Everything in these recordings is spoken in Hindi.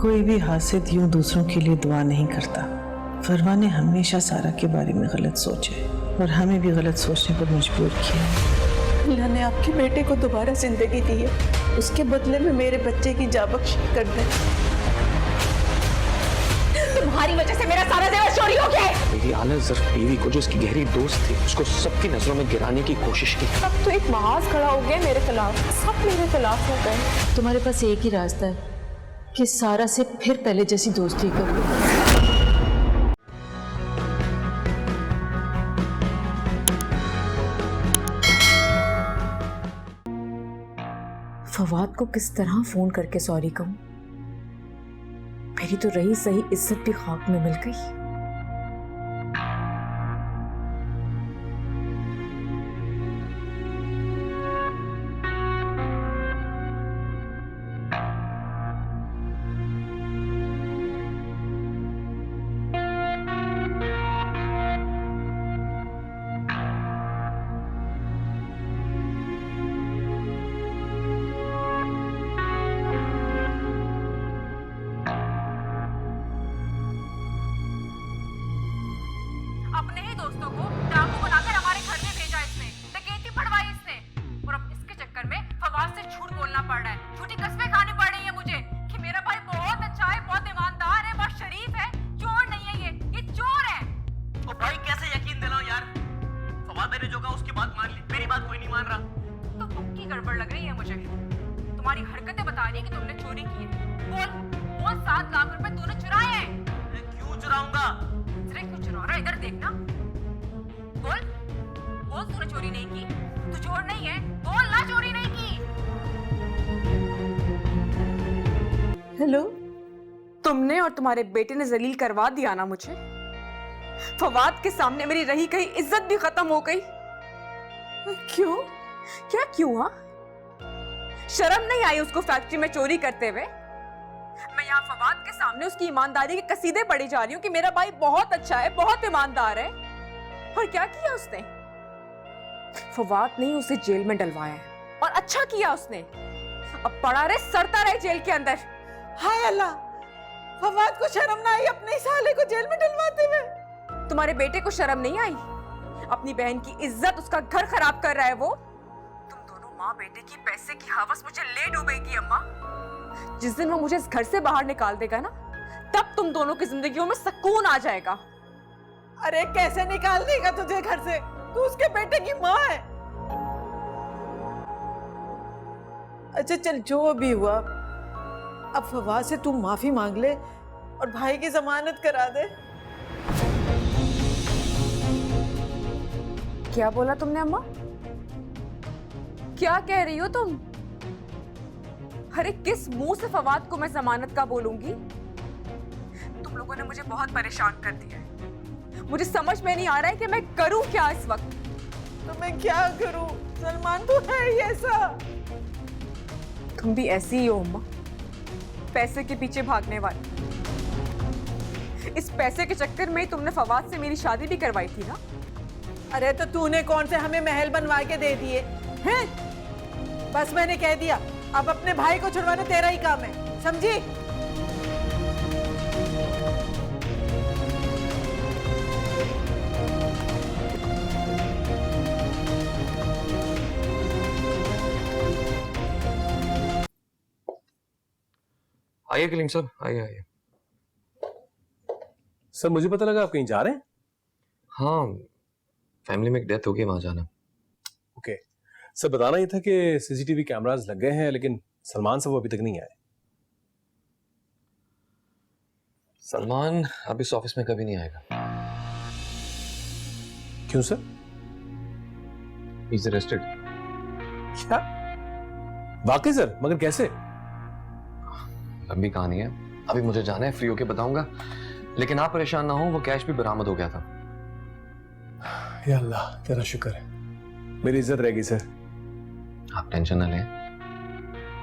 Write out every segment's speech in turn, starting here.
कोई भी हासिद यूं दूसरों के लिए दुआ नहीं करता। फरवा ने हमेशा सारा के बारे में गलत सोचा है और हमें भी गलत सोचने पर मजबूर किया। अल्लाह ने आपके बेटे को दोबारा जिंदगी दी है, उसके बदले में मेरे बच्चे की जाबख्शी कर दे। तुम्हारी वजह से मेरा सारा जेवर चोरी हो गया है। मेरी आला सिर्फ बीवी को, जो उसकी गहरी दोस्त थी, उसको सबकी नजरों में गिराने की कोशिश की। अब तो एक महाज खड़ा हो गया मेरे खिलाफ, सब मेरे खिलाफ हो गए। तुम्हारे पास एक ही रास्ता है कि सारा से फिर पहले जैसी दोस्ती कर लो। फवाद को किस तरह फोन करके सॉरी कहूं? मेरी तो रही सही इज्जत भी खाक में मिल गई। अपने ही दोस्तों को डाकू बनाकर हमारे घर में भेजा इसने, डकैती पड़वाई इसने, और अब इसके चक्कर में फवाद से झूठ बोलना पड़ रहा है, झूठी कस्में खानी पड़ रही है मुझे कि मेरा भाई बहुत अच्छा है, बहुत ईमानदार है, बहुत शरीफ है, चोर नहीं है ये चोर है। तो भाई कैसे यकीन दिलाऊं यार? फवाद ने जो कहा उसकी बात मान ली, मेरी बात कोई नहीं मान रहा। तो तुमकी गड़बड़ लग रही है मुझे, तुम्हारी हरकतें बता रही है कि तुमने चोरी की है। बोल 7 लाख रुपए तूने चुराए हैं। मैं क्यों चुराऊंगा? क्यों चुरा रहा है? इधर देखना, बोल तूने चोरी नहीं की, तू चोर नहीं है, बोल ना चोरी नहीं की। हेलो, तुमने और तुम्हारे बेटे ने जलील करवा दिया ना मुझे। फवाद के सामने मेरी रही कहीं इज्जत भी खत्म हो गई। क्यों? क्या क्यों? हाँ, शर्म नहीं आई उसको फैक्ट्री में चोरी करते हुए? मैं यहाँ फवाद के सामने उसकी ईमानदारी के कसीदे पढ़ी जा रही हूँ कि मेरा भाई बहुत अच्छा है, बहुत ईमानदार है। और क्या किया उसने? फवाद ने उसे जेल में डलवाया है, और अच्छा किया उसने। अब पड़ा रहे, सड़ता रहे जेल के अंदर। हाय अल्लाह, फवाद को शर्म ना आई अपने साले को जेल में डलवाते हुए? तुम्हारे बेटे को शर्म नहीं आई? अपनी बहन की इज्जत, उसका घर खराब कर रहा है वो। तुम दोनों माँ बेटे की पैसे की हवस मुझे ले डूबेगी अम्मा। जिस दिन वो मुझे इस घर से बाहर निकाल देगा ना, तब तुम दोनों की जिंदगियों में सुकून आ जाएगा। अरे कैसे निकाल देगा तुझे घर से? तू उसके बेटे की माँ है। अच्छा चल, जो भी हुआ, अब फवाद से तू माफी मांग ले और भाई की जमानत करा दे। क्या बोला तुमने अम्मा? क्या कह रही हो तुम? अरे किस मुंह से फवाद को मैं जमानत का बोलूंगी? तुम लोगों ने मुझे बहुत परेशान कर दिया है। मुझे समझ में नहीं आ रहा है कि मैं करूं क्या इस वक्त। तो मैं क्या करूं? सलमान तो है ही ऐसा। तुम भी ऐसी ही हो अम्मा, पैसे के पीछे भागने वाली। इस पैसे के चक्कर में तुमने फवाद से मेरी शादी भी करवाई थी ना? अरे तो तूने कौन से हमें महल बनवा के दे दिए हैं? बस मैंने कह दिया, अब अपने भाई को छुड़वाना तेरा ही काम है, समझी? आइए कलीम साहब, आइए। सर मुझे पता लगा आप कहीं जा रहे हैं। हाँ, फैमिली में एक डेथ हो गई, वहां जाना। ओके सर, बताना ये था कि सीसीटीवी कैमरास लग गए हैं, लेकिन सलमान साहब अभी तक नहीं आए। सलमान अब इस ऑफिस में कभी नहीं आएगा। क्यों सर? He is arrested. क्या? वाकई सर? मगर कैसे? लंबी कहानी है, अभी मुझे जाना है, फ्री होके बताऊंगा। लेकिन आप परेशान ना हो, वो कैश भी बरामद हो गया था। या अल्लाह, तेरा शुक्र है, मेरी इज्जत रहेगी सर। आप टेंशन ना लें,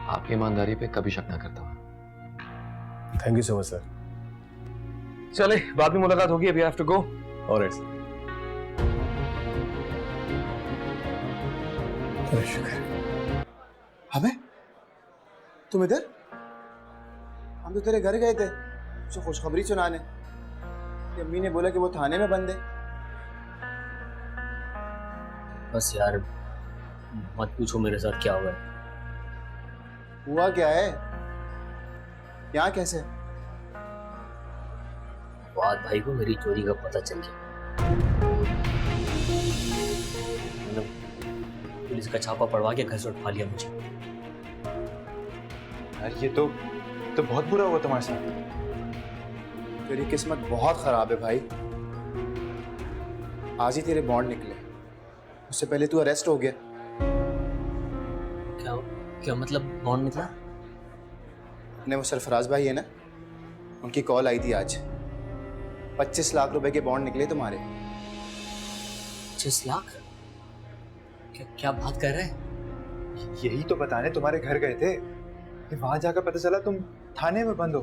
आपकी ईमानदारी पे कभी शक ना करता हूं। Thank you so much sir. चले, बाद में मुलाकात होगी, अभी I have to go. Alright sir. तेरा शुक्र। हमें तुम इधर? हम तो तेरे घर गए थे उसे खुशखबरी सुनाने कि अम्मी ने बोला कि वो थाने में बंद है। बस यार मत पूछो मेरे साथ क्या हुआ है। हुआ क्या है? यहाँ कैसे? फवाद भाई को मेरी चोरी का पता चल गया। मतलब पुलिस का छापा पड़वा के घर से उठा लिया मुझे। यार ये तो बहुत बुरा हुआ तुम्हारे साथ। तेरी किस्मत बहुत खराब है भाई। आज ही तेरे बॉन्ड निकले, उससे पहले तू अरेस्ट हो गया। क्या मतलब बॉन्ड निकला? अपने वो सरफराज भाई है ना, उनकी कॉल आई थी आज। 25 लाख रुपए के बॉन्ड निकले तुम्हारे। 25 लाख? क्या बात कर रहे हैं? यही तो बताने तुम्हारे घर गए थे कि वहां जाकर पता चला तुम थाने में बंद हो।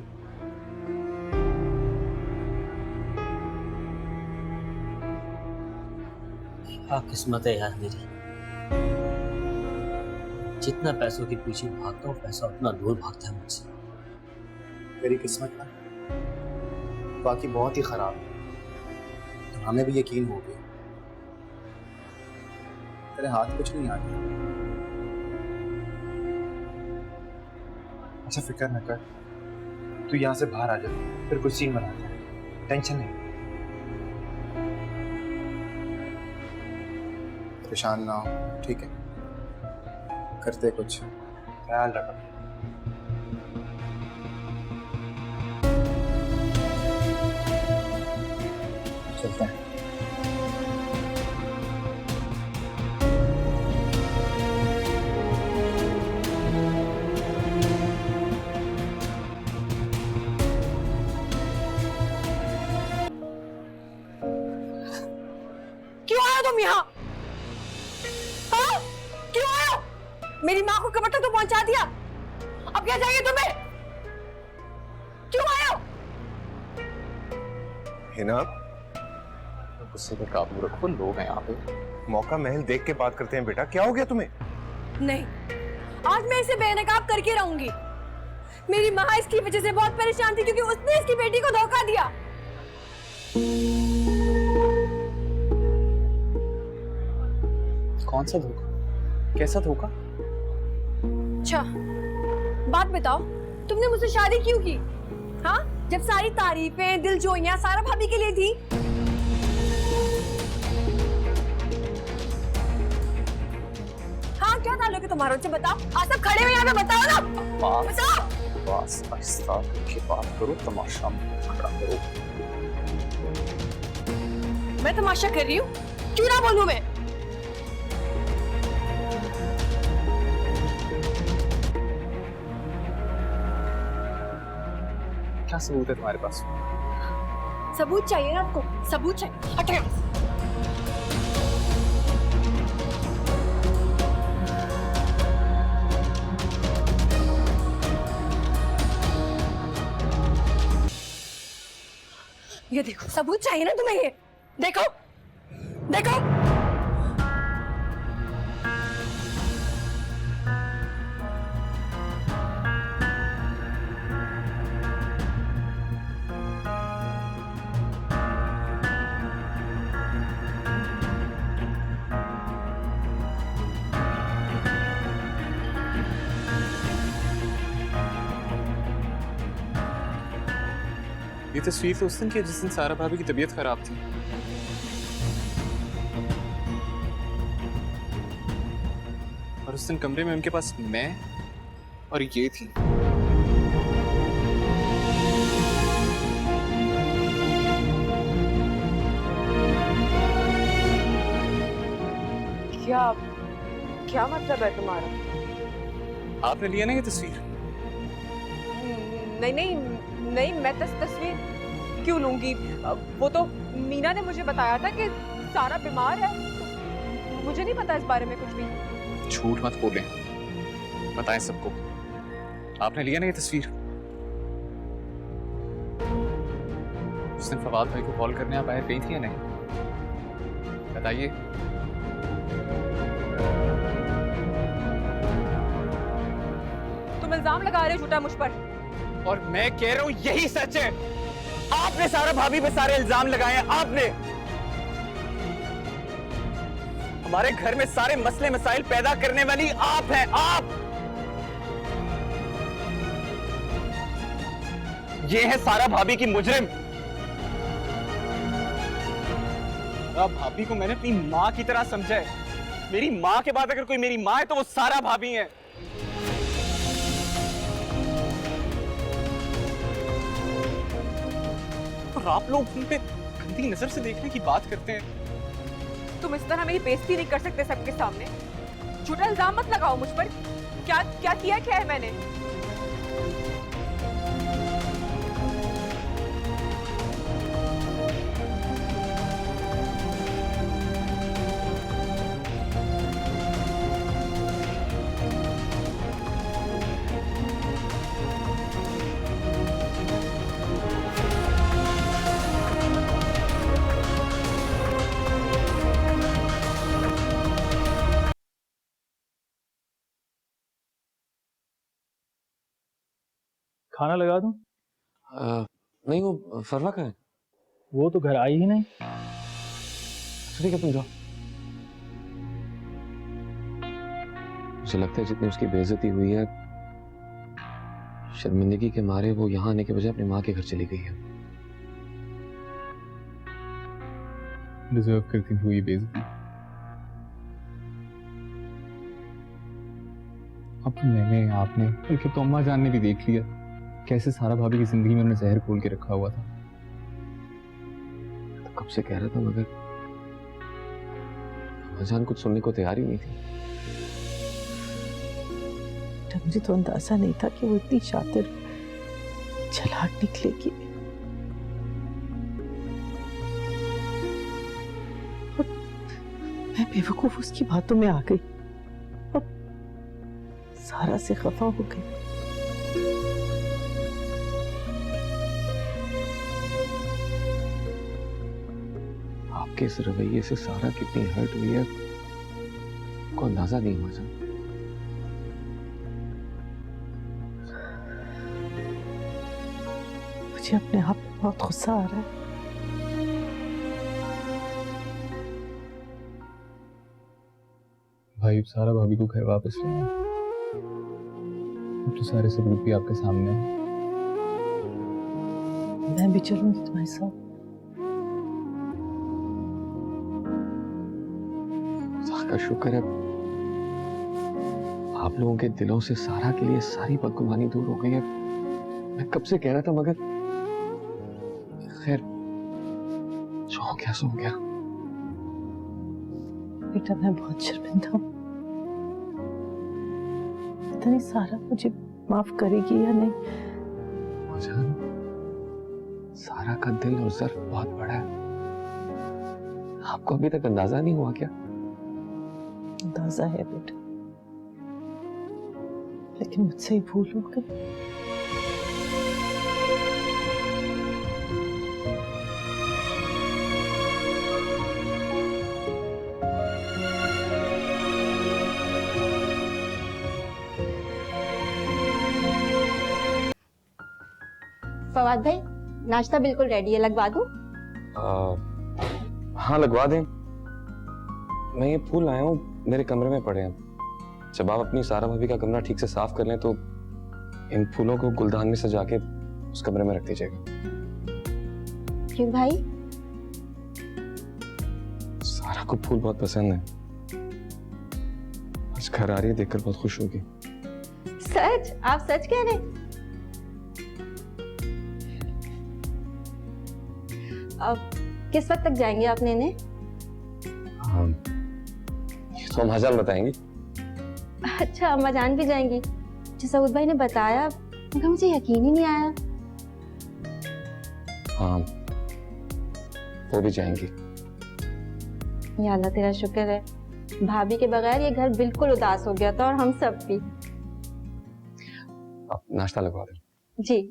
क्या किस्मत है यार मेरी। जितना पैसों के पीछे भागता हूँ पैसा उतना दूर भागता है मुझसे। तेरी किस्मत ना बाकी बहुत ही खराब है, तो हमें भी यकीन हो गया। तेरे हाथ कुछ नहीं आ गया। अच्छा फिक्र न कर, तू यहाँ से बाहर आ जा, फिर कुछ सीन बना जा। टेंशन नहीं। परेशान ना हो, ठीक है? करते कुछ। ख्याल रखो। चलते हैं। क्यों आए तुम यहाँ? हाँ? क्यों आए? मेरी माँ को कमर तक तो पहुंचा दिया, अब क्या चाहिए तुम्हें? क्यों आए हो? हिना, गुस्से पे काबू रखो, लोग हैं यहाँ पे। मौका महल देख के बात करते हैं बेटा। क्या हो गया तुम्हें? नहीं, आज मैं इसे बेनकाब करके रहूंगी। मेरी माँ इसकी वजह से बहुत परेशान थी क्योंकि उसने इसकी बेटी को धोखा दिया। कौन सा धोखा? कैसा धोखा? अच्छा, बात बताओ, तुमने मुझसे शादी क्यों की? हाँ, जब सारी तारीफें, दिलजोइयां सारा भाभी के लिए थी। हाँ, क्या ताल्लुक है तुम्हारा उनसे? बताओ। आज सब खड़े हुए यहाँ पे, बताओ ना। बताओ। बस आहिस्ता करके बात करो, तमाशा मत खड़ा करो। मैं तमाशा कर रही हूँ? क्यों ना बोलूं मैं? क्या सबूत है तुम्हारे पास? सबूत चाहिए ना आपको? सबूत चाहिए? हटिए। ये देखो, सबूत चाहिए ना तुम्हें? ये देखो, देखो। ये तस्वीर तो उस दिन की है जिस दिन सारा भाभी की तबीयत खराब थी। और उस दिन कमरे में उनके पास मैं और ये थी। क्या मतलब है तुम्हारा? आपने लिया ना ये तस्वीर? नहीं नहीं नहीं, मैं तस्वीर क्यों लूंगी? वो तो मीना ने मुझे बताया था कि सारा बीमार है। मुझे नहीं पता इस बारे में कुछ भी। झूठ मत बोलें, बताएं सबको। आपने लिया ना ये तस्वीर? उस दिन फवाद भाई को कॉल करने आप बाहर गई थी या नहीं? बताइए। तुम इल्जाम लगा रहे हो झूठा मुझ पर। और मैं कह रहा हूं यही सच है। आपने सारा भाभी पे सारे इल्जाम लगाए हैं। आपने हमारे घर में सारे मसले मसाइल पैदा करने वाली आप हैं। आप ये है सारा भाभी की मुजरिम। सारा भाभी को मैंने अपनी मां की तरह समझा है। मेरी मां के बाद अगर कोई मेरी मां है तो वो सारा भाभी है। और आप लोग उन पे गंदी नजर से देखने की बात करते हैं। तुम इस तरह मेरी बेइज्जती नहीं कर सकते सबके सामने। झूठा इल्जाम मत लगाओ मुझ पर। क्या क्या किया क्या है मैंने? खाना लगा दूं? नहीं, वो फरवा का है। वो तो घर आई ही नहीं। ठीक है, तुम जाओ। मुझे लगता है जितनी उसकी बेइज्जती हुई है, शर्मिंदगी के मारे वो यहाँ आने के बजाय अपनी माँ के घर चली गई है। डिजर्व करती हुई बेइज्जती। अब तो मैंने, आपने, बल्कि तो अम्मा जान ने भी देख लिया कैसे सारा भाभी की जिंदगी में उन्होंने जहर खोल के रखा हुआ था। तो कब से कह रहा था, मगर अम्मा कुछ सुनने को तैयार ही नहीं थी। मुझे तो अंदाजा नहीं था कि वो इतनी शातिर चालाक निकलेगी। और मैं बेवकूफ उसकी बातों में आ गई और सारा से खफा हो गई। आपके इस रवैये से सारा कितनी हर्ट हुई है को अंदाजा नहीं हुआ। मुझे अपने आप पे बहुत गुस्सा आ रहा है। भाई, सारा भाभी को घर वापस ले आए। अब तो सारे सबूत भी आपके सामने हैं। मैं भी चलूंगी तुम्हारे साथ। का शुक्र है आप लोगों के दिलों से सारा के लिए सारी बदगुमानी दूर हो गई है। मैं कब से कह रहा था, मगर खैर जो हो गया सो हो गया। बेटा, मैं बहुत शर्मिंदा हूँ। पता नहीं सारा मुझे माफ करेगी या नहीं। जान, सारा का दिल और ज़र्फ बहुत बड़ा है। आपको अभी तक अंदाजा नहीं हुआ क्या? अंदाजा है बेटा, लेकिन मुझसे ही भूल हो गई। फवाद भाई, नाश्ता बिल्कुल रेडी है, लगवा दूं? हाँ, लगवा दें। मैं ये फूल लाया हूँ, मेरे कमरे में पड़े हैं। जब आप अपनी सारा भाभी का कमरा ठीक से साफ कर लें तो इन फूलों को गुलदान में सजा के उस कमरे में रख दीजिएगा। क्यों भाई? सारा को फूल बहुत पसंद है। आज घर आ रही है, देखकर बहुत खुश होगी। सच? आप सच कह रहे हैं? अब किस वक्त तक जाएंगे आप लेने? ये तो अम्मा जान बताएंगी। अच्छा, अम्मा जान भी जाएंगी? जो सऊद भाई ने बताया, मगर मुझे यकीन ही नहीं आया। हाँ, वो भी जाएंगी। या अल्लाह, तेरा शुक्र है। भाभी के बगैर ये घर बिल्कुल उदास हो गया था, और हम सब भी। आप नाश्ता लगवा दें। जी।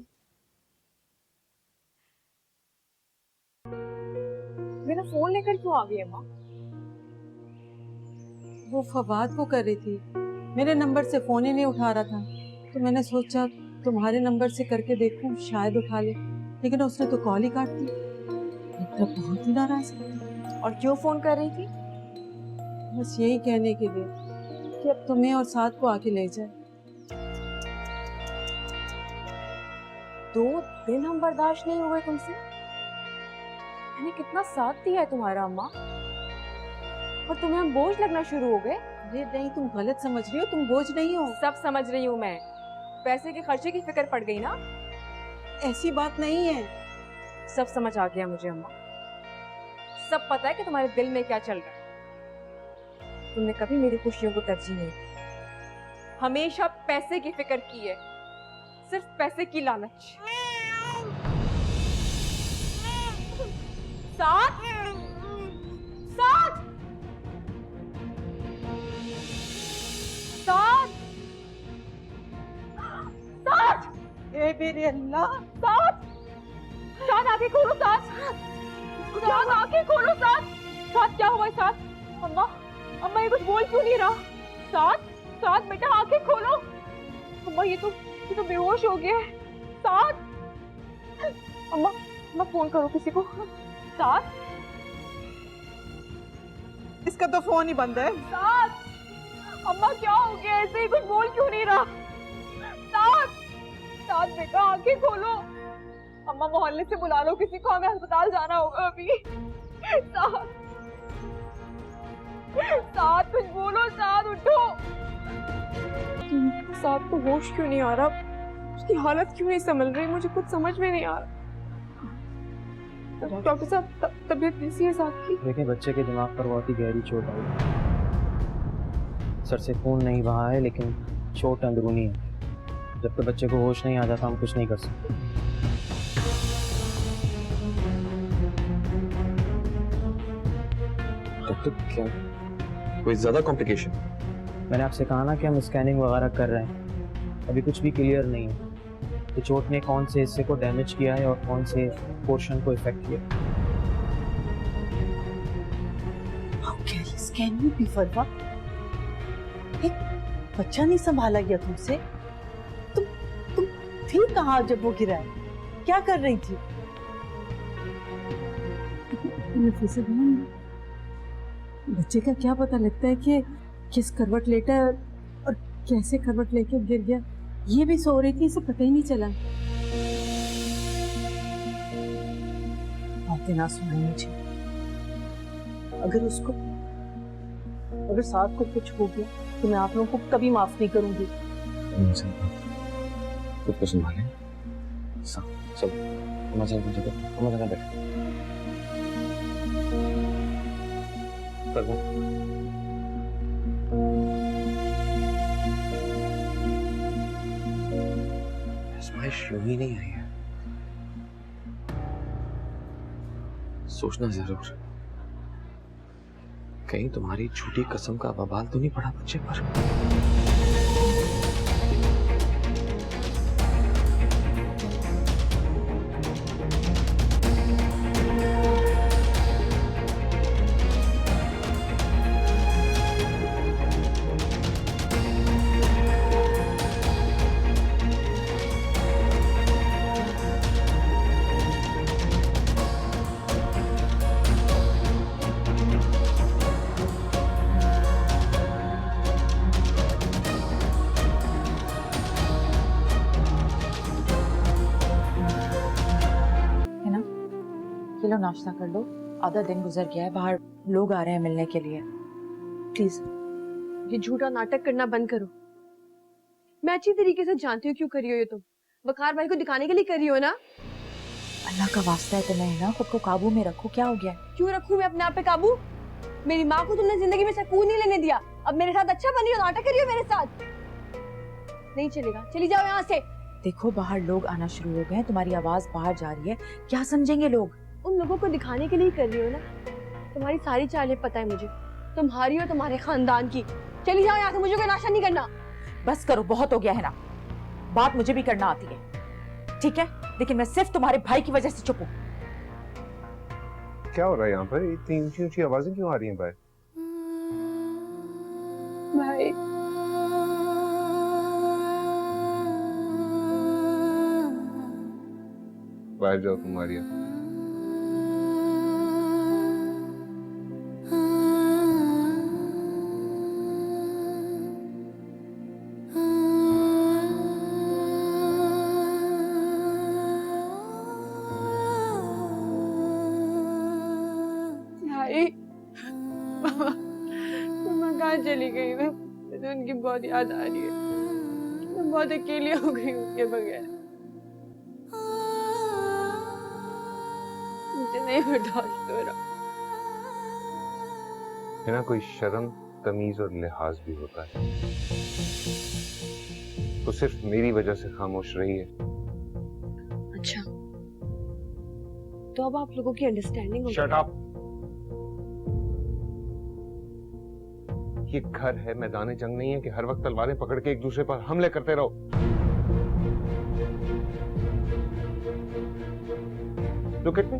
मेरा फोन लेकर क्यों आ गई है माँ? वो फवाद को कर रही थी, मेरे नंबर से फोन ही नहीं उठा रहा था, तो मैंने सोचा तुम्हारे नंबर से करके देखूं, शायद उठा ले, लेकिन उसने तो कॉल ही काट दी। तो बहुत ही नाराज है। और क्यों फोन कर रही थी? बस यही कहने के लिए कि अब तुम्हें और साथ को आके ले जाए। 2 दिन हम बर्दाश्त नहीं हुए तुमसे। मैंने कितना साथ दिया है तुम्हारा अम्मा, और तुम्हें हम बोझ लगना शुरू हो गए। अरे नहीं, तुम गलत समझ रही हो, तुम बोझ नहीं हो। सब समझ रही हूँ मैं, पैसे के खर्चे की फिक्र पड़ गई ना। ऐसी बात नहीं है। सब समझ आ गया मुझे अम्मा, सब पता है कि तुम्हारे दिल में क्या चल रहा है। तुमने कभी मेरी खुशियों को तरजीह नहीं दी, हमेशा पैसे की फिक्र की है, सिर्फ पैसे की लालच। साथ साथ साथ साथ, ए मेरे अल्लाह, साथ साथ आंखें खोलो, साथ साथ आंखें खोलो, साथ क्या हुआ साथ? अम्मा अम्मा ये कुछ बोल क्यों नहीं रहा? साथ बेटा आंखें खोलो। अम्मा ये तो बेहोश हो गया है। साथ अम्मा फोन करो किसी को। साथ इसका तो फोन ही बंद है। साथ अम्मा क्या हो गया, ऐसे ही कुछ बोल क्यों नहीं रहा? साथ बेटा आंखें खोलो। अम्मा मोहल्ले से बुला लो किसी को, हमें अस्पताल जाना होगा अभी। साथ कुछ बोलो, साथ उठो। साथ को होश क्यों नहीं आ रहा? उसकी हालत क्यों नहीं संभल रही? मुझे कुछ समझ में नहीं आ रहा। डॉक्टर साहब तबीयत कैसी है साथ की? देखिए बच्चे के दिमाग पर बहुत ही गहरी चोट आई। सर से खून नहीं बहा है, लेकिन चोट अंदरूनी है। जब तक बच्चे को होश नहीं आ जाता हम कुछ नहीं कर सकते। डॉक्टर क्या कोई ज्यादा कॉम्प्लिकेशन? मैंने आपसे कहा ना कि हम स्कैनिंग वगैरह कर रहे हैं, अभी कुछ भी क्लियर नहीं है कि चोट ने कौन से हिस्से को डैमेज किया है और कौन से पोर्शन को इफेक्ट किया। स्कैनिंग भी फरवा, एक बच्चा नहीं संभाला गया तुमसे? तुम थी कहाँ जब वो गिरा है? क्या कर रही थी? बच्चे का क्या पता लगता है कि किस करवट लेटा है और कैसे करवट लेके गिर गया। ये भी सो रही थी, इसे पता ही नहीं चला। बातें ना सुनाई मुझे। अगर साथ को कुछ हो गया तो मैं आप लोगों को कभी माफ नहीं करूंगी। खुद को संभालें। सब मजा बैठ। आजमाइश यूं ही नहीं आई है, सोचना जरूर। कहीं तुम्हारी झूठी कसम का बवाल तो नहीं पड़ा बच्चे पर? लो नाश्ता कर लो, आधा दिन गुजर गया है, बाहर लोग आ रहे हैं मिलने के लिए। प्लीज ये झूठा नाटक करना बंद करो। मैं अच्छी तरीके से जानती हूँ क्यों कर रही हो ये तुम। वकार भाई को दिखाने के लिए कर रही हो ना? अल्लाह का वास्ता है तुम्हें ना, खुद को काबू में रखो। क्या हो गया? क्यों रखूं मैं अपने आप पे काबू? मेरी माँ को तुमने जिंदगी में सुकून नहीं लेने दिया, अब मेरे साथ अच्छा बन रही हो, नाटक कर रही हो मेरे साथ। नहीं चलेगा, चली जाओ यहाँ से। देखो बाहर लोग आना शुरू हो गए हैं, तुम्हारी आवाज बाहर जा रही है, क्या समझेंगे लोग? उन लोगों को दिखाने के लिए कर रही हो ना। तुम्हारी सारी चालें पता है मुझे, तुम्हारी और तुम्हारे खानदान की। चली जाओ यहाँ से, मुझे कोई नाशा नहीं करना। बस करो, बहुत हो गया है ना। बात मुझे भी करना आती है, ठीक है, लेकिन मैं सिर्फ तुम्हारे भाई की वजह से चुप हूँ। क्या हो रहा है यहाँ पर? इतनी ऊंची ऊंची आवाजें क्यों आ रही हैं बाहर? भाई बाहर जाओ तुम आर्या। भाई मम्मा कहाँ चली गई? मुझे उनकी बहुत याद आ रही है। मैं बहुत अकेली हो गई उनके बगैर। मुझे नहीं बर्दाश्त हो रहा। है ना, कोई शर्म तमीज और लिहाज भी होता है। तो सिर्फ मेरी वजह से खामोश रही है। अच्छा, तो अब आप लोगों की अंडरस्टैंडिंग हो गई। Shut up. ये घर है, मैदान जंग नहीं है कि हर वक्त तलवारें पकड़ के एक दूसरे पर हमले करते रहो। Look at me.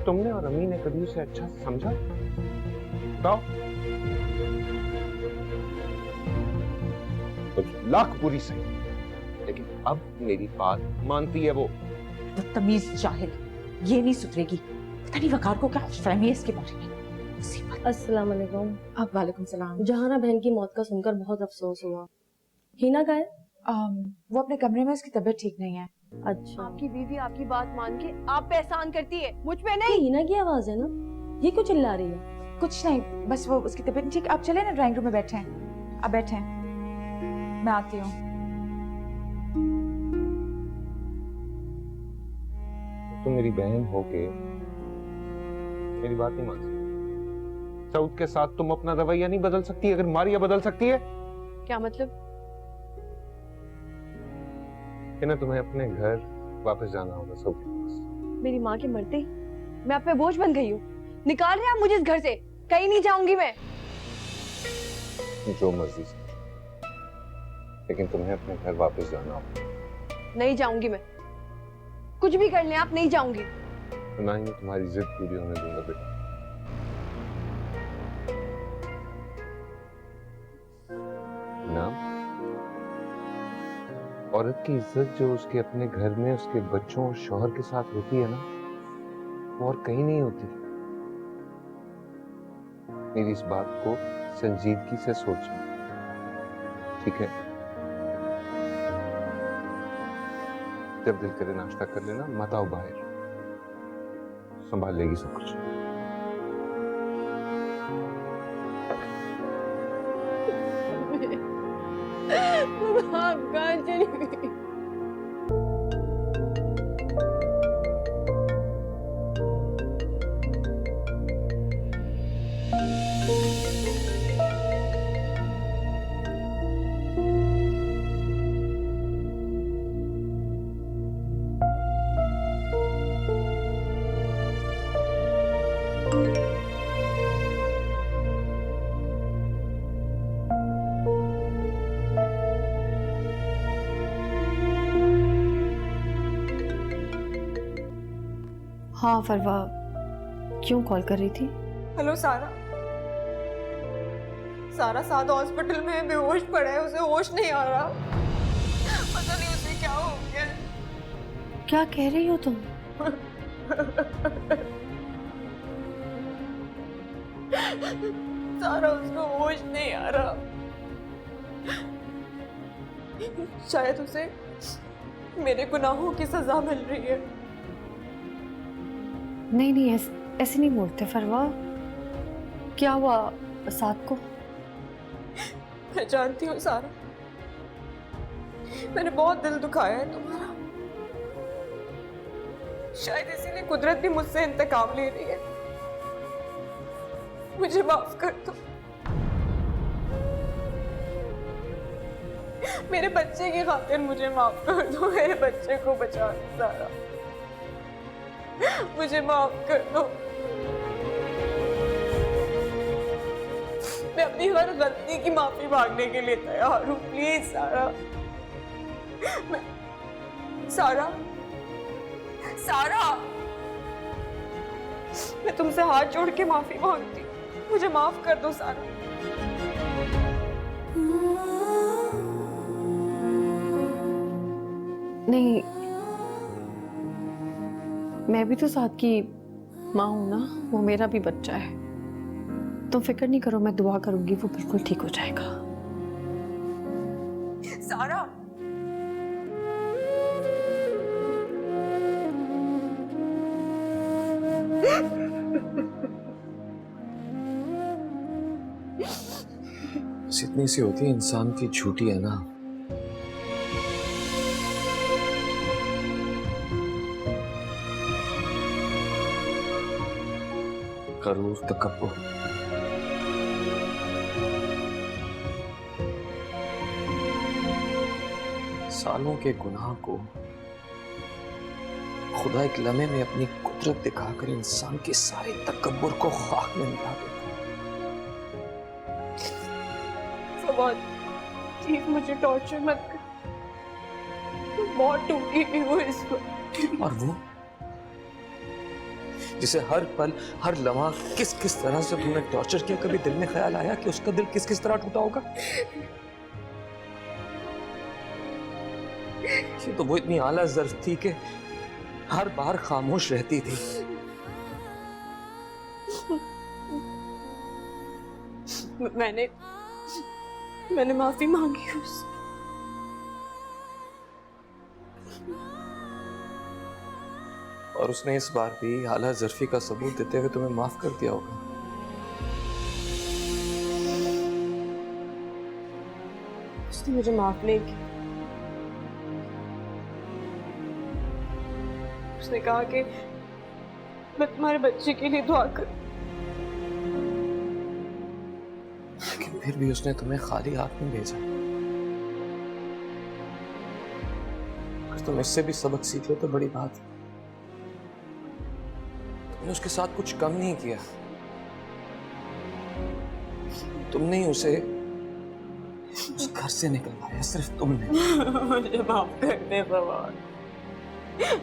तुमने और अम्मी ने कभी उसे अच्छा समझा? बताओ। कुछ लाख बुरी सही, लेकिन अब मेरी बात मानती है वो। बदतमीज जाहिल, ये नहीं सुधरेगी। पता नहीं वकार को क्या फहमी है इसके बारे में। अस्सलाम वालेकुम। अब वालेकुम सलाम। जहाना बहन की मौत का सुनकर बहुत अफसोस हुआ। हिना कहाँ है? वो अपने कमरे में, उसकी तबीयत ठीक नहीं है। अच्छा। आपकी बीवी आपकी बात मान के आप पे एहसान करती है, मुझ पे नहीं। हिना की आवाज है ना? ये क्यों चिल्ला रही है? कुछ नहीं, बस वो उसकी तबीयत ठीक। आप चले ना, ड्राइंग रूम में बैठे हैं। अब बैठे हैं, मैं आती हूँ। तुम मेरी बहन हो के मेरी बात नहीं मान सकती। सऊद के साथ तुम अपना रवैया नहीं बदल सकती अगर मारिया बदल सकती है। क्या मतलब? कि ना तुम्हें अपने घर वापस जाना होगा सऊद के पास। मेरी माँ के मरते ही मैं आप पे बोझ बन गई हूँ। निकाल रहे हैं आप मुझे इस घर से। कहीं नहीं जाऊंगी मैं। जो मर्जी से, लेकिन तुम्हें अपने घर वापस जाना होगा। नहीं जाऊंगी मैं। कुछ भी कर लें आप, नहीं जाऊंगी। तो ना ही मैं तुम्हारी जिद पूरी होने दूंगा बेटा। ना, औरत की इज्जत जो उसके अपने घर में उसके बच्चों और शौहर के साथ होती है ना, वो और कहीं नहीं होती। मेरी इस बात को संजीदगी से सोचना, ठीक है? जब दिल करे नाश्ता कर लेना, मत आओ बाहर। संभाल लेगी सब कुछ। आप कहाँ चली गई? हाँ फरवा, क्यों कॉल कर रही थी? हेलो सारा। सारा सादा हॉस्पिटल में बेहोश पड़ा है, उसे होश नहीं आ रहा। पता नहीं उसे क्या हो गया। क्या कह रही हो तुम? सारा, उसको होश नहीं आ रहा। शायद उसे मेरे गुनाहों की सजा मिल रही है। नहीं नहीं, ऐसे नहीं बोलते फरवा। क्या हुआ साथ को? मैं जानती हूँ सारा, मैंने बहुत दिल दुखाया है तुम्हारा। शायद इसीलिए कुदरत भी मुझसे इंतकाम ले रही है। मुझे माफ कर दो। मेरे बच्चे की खातिर मुझे माफ कर दो। मेरे बच्चे को बचा दो सारा, मुझे माफ कर दो। मैं अपनी हर गलती की माफी मांगने के लिए तैयार हूँ। प्लीज सारा। सारा, सारा, मैं तुमसे हाथ जोड़ के माफी मांगती हूँ। मुझे माफ कर दो सारा। नहीं, मैं भी तो साथ की माँ हूं ना, वो मेरा भी बच्चा है। तुम फिक्र नहीं करो, मैं दुआ करूंगी, वो बिल्कुल ठीक हो जाएगा। सारा, बस इतनी सी होती है इंसान की झूठी है ना। गरूर, तकब्बुर। सालों के गुनाह को खुदा एक लम्हे में अपनी कुदरत दिखाकर इंसान के सारे तकब्बुर को खाक में मिला देता। फवाद, प्लीज मुझे टॉर्चर मत कर, बहुत टूटी हुई हूँ इस वक्त। और वो जिसे हर पल हर लम्हा किस किस तरह से तुमने टॉर्चर किया, कभी दिल में ख्याल आया कि उसका दिल किस किस तरह टूटा होगा? ये तो वो इतनी आला ज़र्फ थी कि हर बार खामोश रहती थी। मैंने माफी मांगी उससे। और उसने इस बार भी आला ज़र्फी का सबूत देते हुए तुम्हें माफ कर दिया होगा। उसने मुझे माफ नहीं किया। उसने कहा कि मैं तुम्हारे बच्चे के लिए दुआ कर, लेकिन फिर भी उसने तुम्हें खाली हाथ में भेजा। अगर तुम इससे भी सबक सीख लो तो बड़ी बात है। तुमने उसके साथ कुछ कम नहीं किया, तुमने ही उसे उस घर से निकलवाया, सिर्फ तुमने। मुझे माफ कर दे फवाद,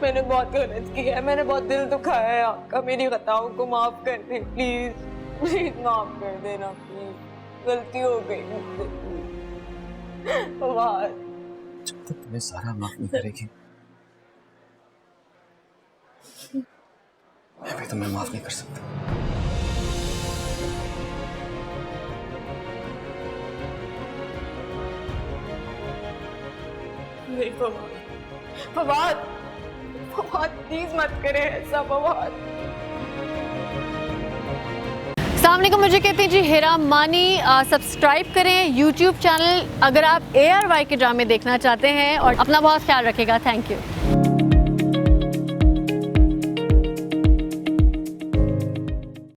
मैंने बहुत गलत किया है, मैंने बहुत दिल दुखाया है आपका, मेरी खताओं को माफ कर दे प्लीज, प्लीज माफ कर देना प्लीज, गलती हो गई मुझसे फवाद। जब तक तुम्हें सारा माफ नहीं करेगी, मैं भी तुम्हें माफ नहीं कर सकता। नहीं फवाद, फवाद प्लीज मत करे ऐसा फवाद। अस्सलाम वालेकुम, मुझे कहते हैं जी हेरा मानी। सब्सक्राइब करें YouTube चैनल अगर आप ARY के ड्रामे देखना चाहते हैं, और अपना बहुत ख्याल रखिएगा। Thank you.